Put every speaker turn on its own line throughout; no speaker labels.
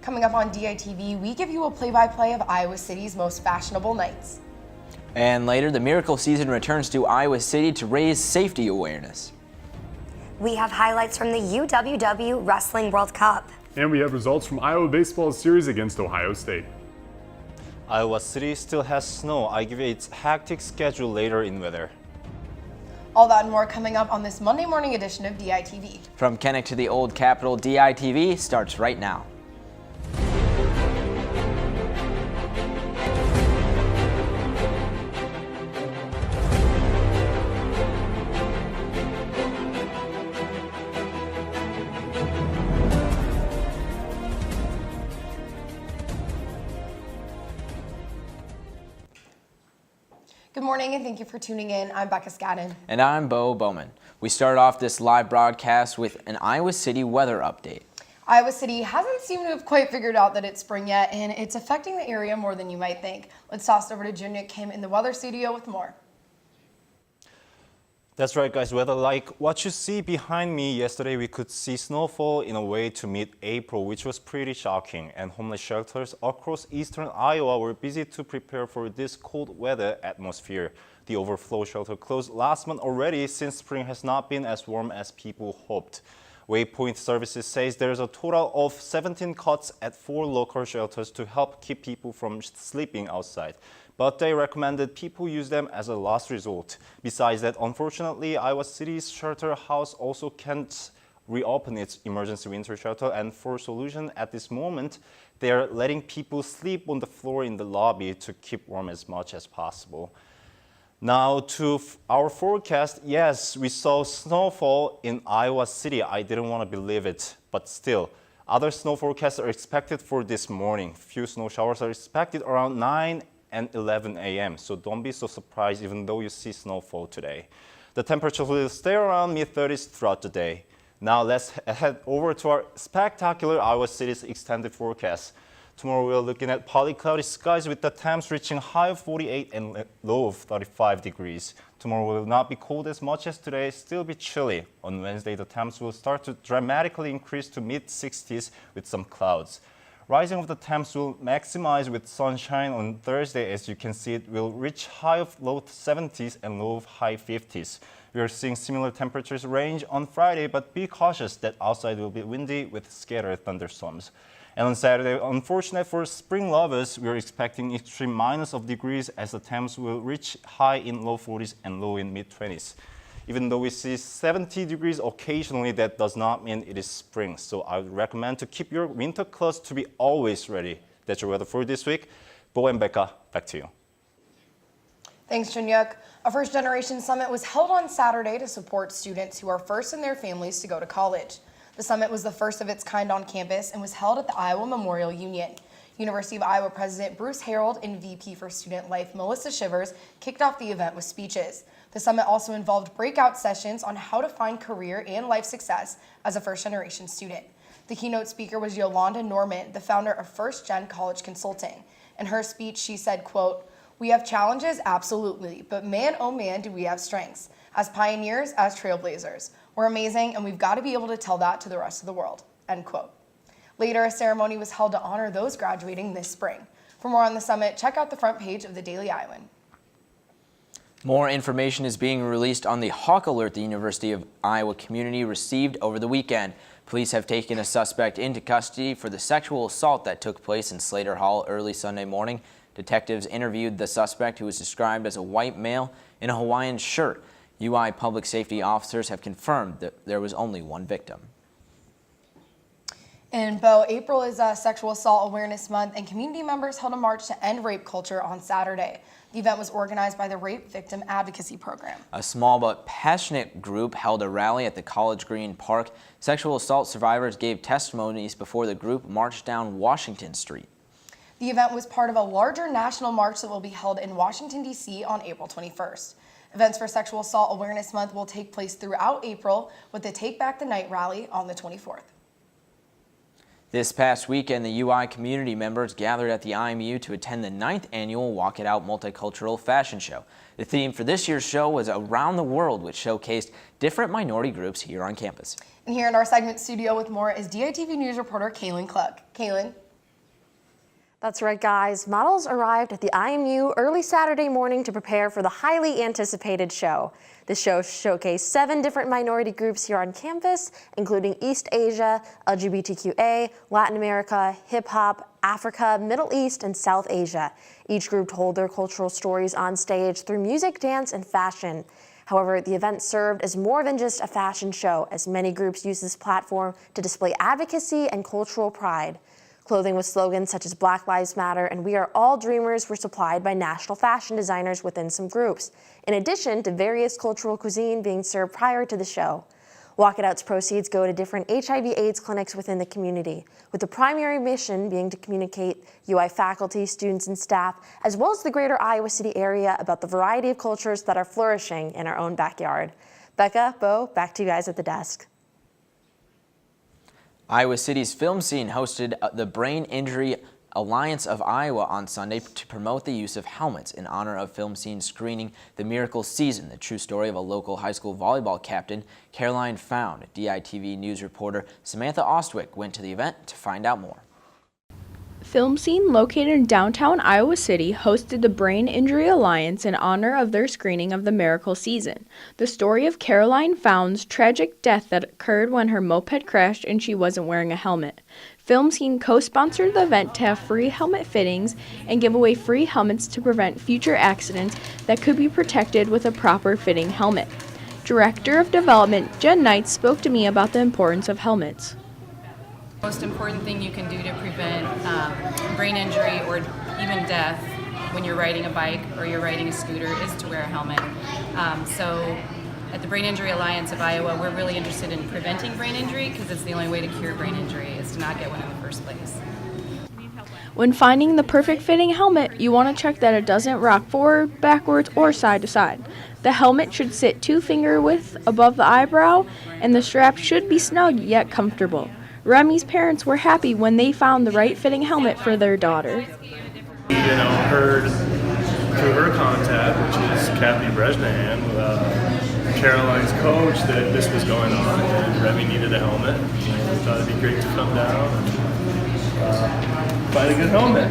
Coming up on DITV, we give you a play-by-play of Iowa City's most fashionable nights.
And later, the miracle season returns to Iowa City to raise safety awareness.
We have highlights from the UWW Wrestling World Cup.
And we have results from Iowa baseball's series against Ohio State.
Iowa City still has snow. I give you its hectic schedule later in weather.
All that and more coming up on this Monday morning edition of DITV.
From Kenneck to the Old Capitol, DITV starts right now.
Good morning and thank you for tuning in. I'm Becca Scadden.
And I'm Bo Bowman. We start off this live broadcast with an Iowa City weather update.
Iowa City hasn't seemed to have quite figured out that it's spring yet, and it's affecting the area more than you might think. Let's toss it over to Junior Kim in the weather studio with more.
That's right, guys. Weather like what you see behind me. Yesterday, we could see snowfall in a way to mid-April, which was pretty shocking. And homeless shelters across eastern Iowa were busy to prepare for this cold weather atmosphere. The overflow shelter closed last month already since spring has not been as warm as people hoped. Waypoint Services says there's a total of 17 cots at 4 local shelters to help keep people from sleeping outside. But they recommended people use them as a last resort. Besides that, unfortunately, Iowa City's shelter house also can't reopen its emergency winter shelter, and for solution at this moment, they're letting people sleep on the floor in the lobby to keep warm as much as possible. Now to our forecast. Yes, we saw snowfall in Iowa City. I didn't want to believe it, but still. Other snow forecasts are expected for this morning. Few snow showers are expected around 9 and 11 a.m. So don't be so surprised even though you see snowfall today. The temperature will stay around mid-30s throughout the day. Now let's head over to our spectacular Iowa City's extended forecast. Tomorrow we're looking at partly cloudy skies with the temps reaching high of 48 and low of 35 degrees. Tomorrow will not be cold as much as today, still be chilly. On Wednesday, the temps will start to dramatically increase to mid-60s with some clouds. Rising of the temps will maximize with sunshine on Thursday. As you can see, it will reach high of low 70s and low of high 50s. We are seeing similar temperatures range on Friday, but be cautious that outside will be windy with scattered thunderstorms. And on Saturday, unfortunate for spring lovers, we are expecting extreme minus of degrees as the temps will reach high in low 40s and low in mid-20s. Even though we see 70 degrees occasionally, that does not mean it is spring. So I would recommend to keep your winter clothes to be always ready. That's your weather for this week. Bo and Becca, back to you.
Thanks, Junyuk. A First Generation Summit was held on Saturday to support students who are first in their families to go to college. The summit was the first of its kind on campus and was held at the Iowa Memorial Union. University of Iowa President Bruce Harold and VP for Student Life Melissa Shivers kicked off the event with speeches. The summit also involved breakout sessions on how to find career and life success as a first-generation student. The keynote speaker was Yolanda Norman, the founder of First Gen College Consulting. In her speech, she said, quote, "We have challenges, absolutely, but man, oh man, do we have strengths. As pioneers, as trailblazers. We're amazing, and we've got to be able to tell that to the rest of the world," end quote. Later, a ceremony was held to honor those graduating this spring. For more on the summit, check out the front page of the Daily Iowan.
More information is being released on the hawk alert the University of Iowa community received over the weekend. Police have taken a suspect into custody for the sexual assault that took place in Slater Hall early Sunday morning. Detectives interviewed the suspect, who was described as a white male in a Hawaiian shirt. UI public safety officers have confirmed that there was only one victim.
And Bo, April is Sexual Assault Awareness Month, and community members held a march to end rape culture on Saturday. The event was organized by the Rape Victim Advocacy Program.
A small but passionate group held a rally at the College Green Park. Sexual assault survivors gave testimonies before the group marched down Washington Street.
The event was part of a larger national march that will be held in Washington, D.C. on April 21st. Events for Sexual Assault Awareness Month will take place throughout April, with the Take Back the Night rally on the 24th.
This past weekend, the UI community members gathered at the IMU to attend the 9th annual Walk It Out Multicultural Fashion Show. The theme for this year's show was Around the World, which showcased different minority groups here on campus.
And here in our segment studio with more is DITV News reporter Kaylin Cluck. Kaylin.
That's right, guys. Models arrived at the IMU early Saturday morning to prepare for the highly anticipated show. The show showcased 7 different minority groups here on campus, including East Asia, LGBTQA, Latin America, hip hop, Africa, Middle East, and South Asia. Each group told their cultural stories on stage through music, dance, and fashion. However, the event served as more than just a fashion show, as many groups use this platform to display advocacy and cultural pride. Clothing with slogans such as Black Lives Matter and We Are All Dreamers were supplied by national fashion designers within some groups, in addition to various cultural cuisine being served prior to the show. Walk It Out's proceeds go to different HIV/AIDS clinics within the community, with the primary mission being to communicate UI faculty, students, and staff, as well as the greater Iowa City area about the variety of cultures that are flourishing in our own backyard. Becca, Bo, back to you guys at the desk.
Iowa City's film scene hosted the Brain Injury Alliance of Iowa on Sunday to promote the use of helmets in honor of film scene screening The Miracle Season, the true story of a local high school volleyball captain, Caroline Found. DITV News reporter Samantha Ostwick went to the event to find out more.
Film Scene, located in downtown Iowa City, hosted the Brain Injury Alliance in honor of their screening of The Miracle Season, the story of Caroline Found's tragic death that occurred when her moped crashed and she wasn't wearing a helmet. Film Scene co-sponsored the event to have free helmet fittings and give away free helmets to prevent future accidents that could be protected with a proper fitting helmet. Director of Development Jen Knight spoke to me about the importance of helmets.
The most important thing you can do to prevent brain injury or even death when you're riding a bike or you're riding a scooter is to wear a helmet. So at the Brain Injury Alliance of Iowa, we're really interested in preventing brain injury because it's the only way to cure brain injury is to not get one in the first place.
When finding the perfect fitting helmet, you want to check that it doesn't rock forward, backwards, or side to side. The helmet should sit 2-finger width above the eyebrow, and the strap should be snug yet comfortable. Remy's parents were happy when they found the right fitting helmet for their daughter.
Heard through her contact, which is Kathy Brezhnahan, Caroline's coach, that this was going on and Remy needed a helmet. I thought it'd be great to come down and find a good helmet.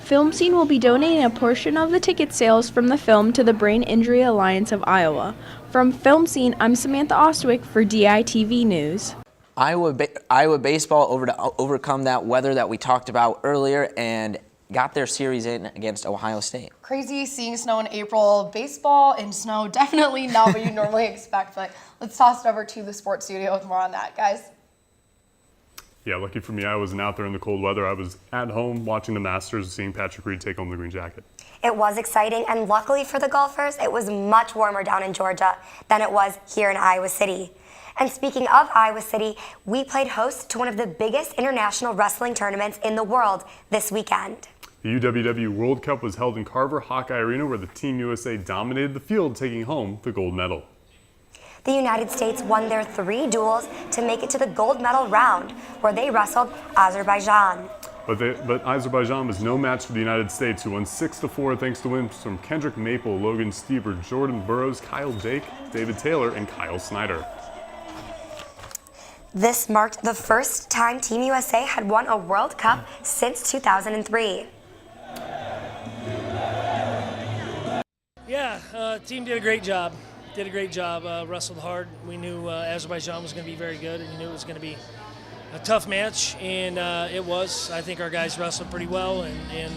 Film Scene will be donating a portion of the ticket sales from the film to the Brain Injury Alliance of Iowa. From Film Scene, I'm Samantha Ostwick for DITV News.
Iowa baseball overcome that weather that we talked about earlier and got their series in against Ohio State.
Crazy seeing snow in April. Baseball and snow, definitely not what you normally expect, but let's toss it over to the sports studio with more on that, guys.
Yeah, lucky for me, I wasn't out there in the cold weather. I was at home watching the Masters, seeing Patrick Reed take home the green jacket.
It was exciting, and luckily for the golfers, it was much warmer down in Georgia than it was here in Iowa City. And speaking of Iowa City, we played host to one of the biggest international wrestling tournaments in the world this weekend.
The UWW World Cup was held in Carver Hawkeye Arena, where the Team USA dominated the field, taking home the gold medal.
The United States won their 3 duels to make it to the gold medal round, where they wrestled Azerbaijan.
But Azerbaijan was no match for the United States, who won 6-4 thanks to wins from Kendrick Maple, Logan Stever, Jordan Burroughs, Kyle Dake, David Taylor, and Kyle Snyder.
This marked the first time Team USA had won a World Cup since 2003.
Yeah, team did a great job. Wrestled hard. We knew Azerbaijan was going to be very good, and we knew it was going to be a tough match, and it was. I think our guys wrestled pretty well, and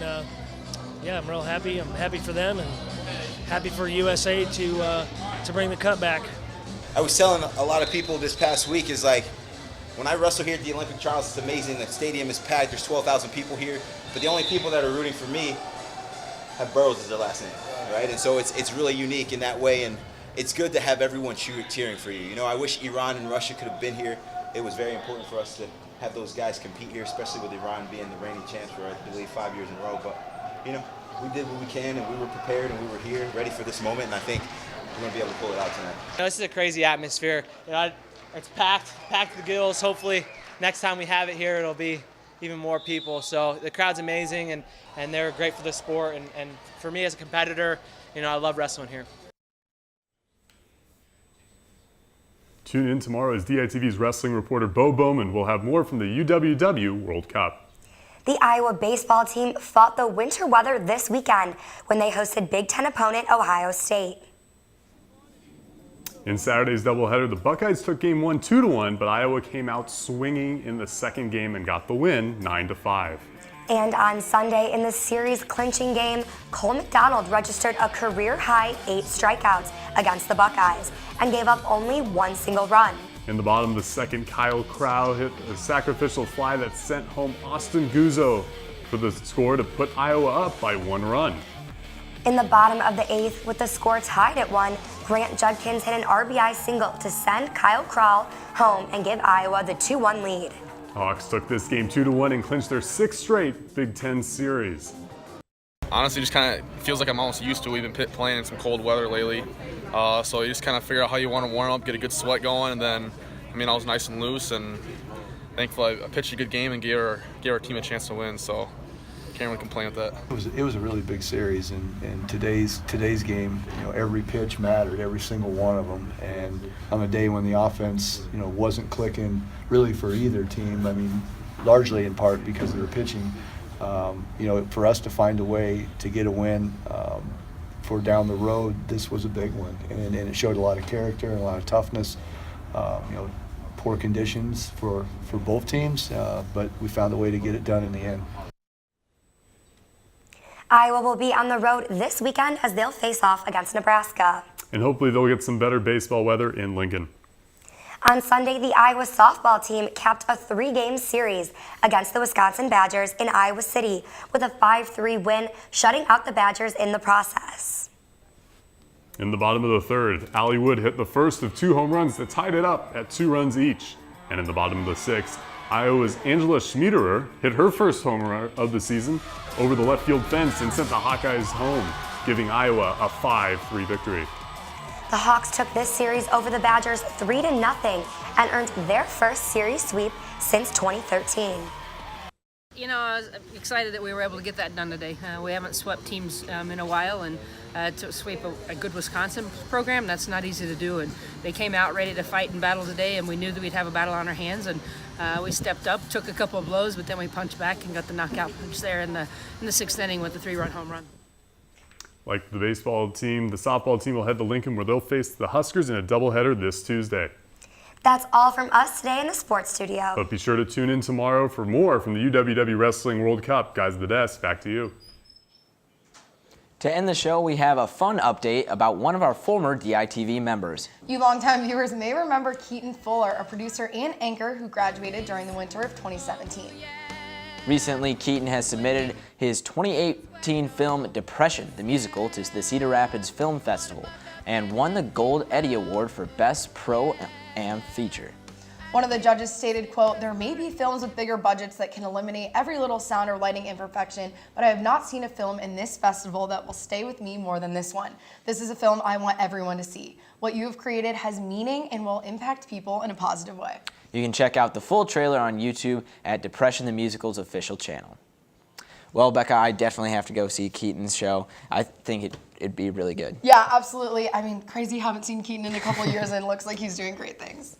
yeah, I'm real happy. I'm happy for them, and happy for USA to bring the cup back.
I was telling a lot of people this past week is like, when I wrestle here at the Olympic Trials, it's amazing. The stadium is packed. There's 12,000 people here, but the only people that are rooting for me have Burroughs as their last name, right? And so it's really unique in that way, and it's good to have everyone cheering for you. You know, I wish Iran and Russia could have been here. It was very important for us to have those guys compete here, especially with Iran being the reigning champs for, I believe, 5 years in a row. But, you know, we did what we can, and we were prepared, and we were here, ready for this moment, and I think we're going to be able to pull it out tonight.
This is a crazy atmosphere. It's packed to the gills. Hopefully next time we have it here, it'll be even more people. So the crowd's amazing, and they're great for the sport. And for me as a competitor, you know, I love wrestling here.
Tune in tomorrow as DITV's wrestling reporter Bo Bowman will have more from the UWW World Cup.
The Iowa baseball team fought the winter weather this weekend when they hosted Big Ten opponent Ohio State.
In Saturday's doubleheader, the Buckeyes took game 1 2-1, but Iowa came out swinging in the second game and got the win 9-5.
And on Sunday, in the series clinching game, Cole McDonald registered a career-high 8 strikeouts against the Buckeyes and gave up only 1 single run.
In the bottom of the second, Kyle Crow hit a sacrificial fly that sent home Austin Guzzo for the score to put Iowa up by 1 run.
In the bottom of the 8th, with the score tied at 1, Grant Judkins hit an RBI single to send Kyle Crow home and give Iowa the 2-1 lead.
Hawks took this game 2-1 and clinched their 6th straight Big Ten series.
Honestly, just kind of feels like I'm almost used to it. We've been playing in some cold weather lately. So you just kind of figure out how you want to warm up, get a good sweat going, and then, I was nice and loose, and thankfully I pitched a good game and gave our team a chance to win, so can't really complain with that.
It was a really big series, and today's game, every pitch mattered, every single one of them, and on a day when the offense, wasn't clicking really for either team, largely in part because of their pitching, for us to find a way to get a win for down the road, this was a big one, and it showed a lot of character and a lot of toughness. Poor conditions for both teams, but we found a way to get it done in the end.
Iowa will be on the road this weekend as they'll face off against Nebraska.
And hopefully they'll get some better baseball weather in Lincoln.
On Sunday, the Iowa softball team capped a 3-game series against the Wisconsin Badgers in Iowa City with a 5-3 win, shutting out the Badgers in the process.
In the bottom of the 3rd, Allie Wood hit the first of 2 home runs that tied it up at 2 runs each. And in the bottom of the 6th, Iowa's Angela Schmiederer hit her first home run of the season over the left field fence and sent the Hawkeyes home, giving Iowa a 5-3 victory.
The Hawks took this series over the Badgers 3-0 and earned their first series sweep since 2013.
I was excited that we were able to get that done today. We haven't swept teams in a while, and to sweep a good Wisconsin program, that's not easy to do. And they came out ready to fight and battle today, and we knew that we'd have a battle on our hands. And we stepped up, took a couple of blows, but then we punched back and got the knockout punch there in the 6th inning with the 3-run home run.
Like the baseball team, the softball team will head to Lincoln where they'll face the Huskers in a doubleheader this Tuesday.
That's all from us today in the sports studio.
But be sure to tune in tomorrow for more from the UWW Wrestling World Cup. Guys at the desk, back to you.
To end the show, we have a fun update about one of our former DITV members.
You longtime viewers may remember Keaton Fuller, a producer and anchor who graduated during the winter of 2017.
Recently, Keaton has submitted his 2018 film Depression, the musical, to the Cedar Rapids Film Festival and won the Gold Eddie Award for Best Pro Am Feature.
One of the judges stated, quote, "There may be films with bigger budgets that can eliminate every little sound or lighting imperfection, but I have not seen a film in this festival that will stay with me more than this one. This is a film I want everyone to see. What you have created has meaning and will impact people in a positive way."
You can check out the full trailer on YouTube at Depression the Musical's official channel. Well, Becca, I definitely have to go see Keaton's show. I think it'd be really good.
Yeah, absolutely. Crazy, haven't seen Keaton in a couple years and it looks like he's doing great things.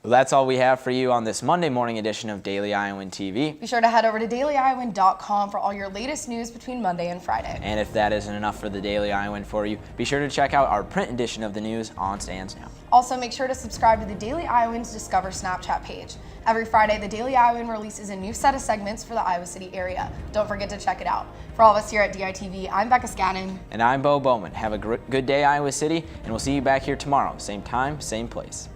Well, that's all we have for you on this Monday morning edition of Daily Iowan TV.
Be sure to head over to dailyiowan.com for all your latest news between Monday and Friday.
And if that isn't enough for the Daily Iowan for you, be sure to check out our print edition of the news on Stands Now.
Also, make sure to subscribe to the Daily Iowan's Discover Snapchat page. Every Friday, the Daily Iowan releases a new set of segments for the Iowa City area. Don't forget to check it out. For all of us here at DITV, I'm Becca Scannon.
And I'm Bo Bowman. Have a good day, Iowa City, and we'll see you back here tomorrow. Same time, same place.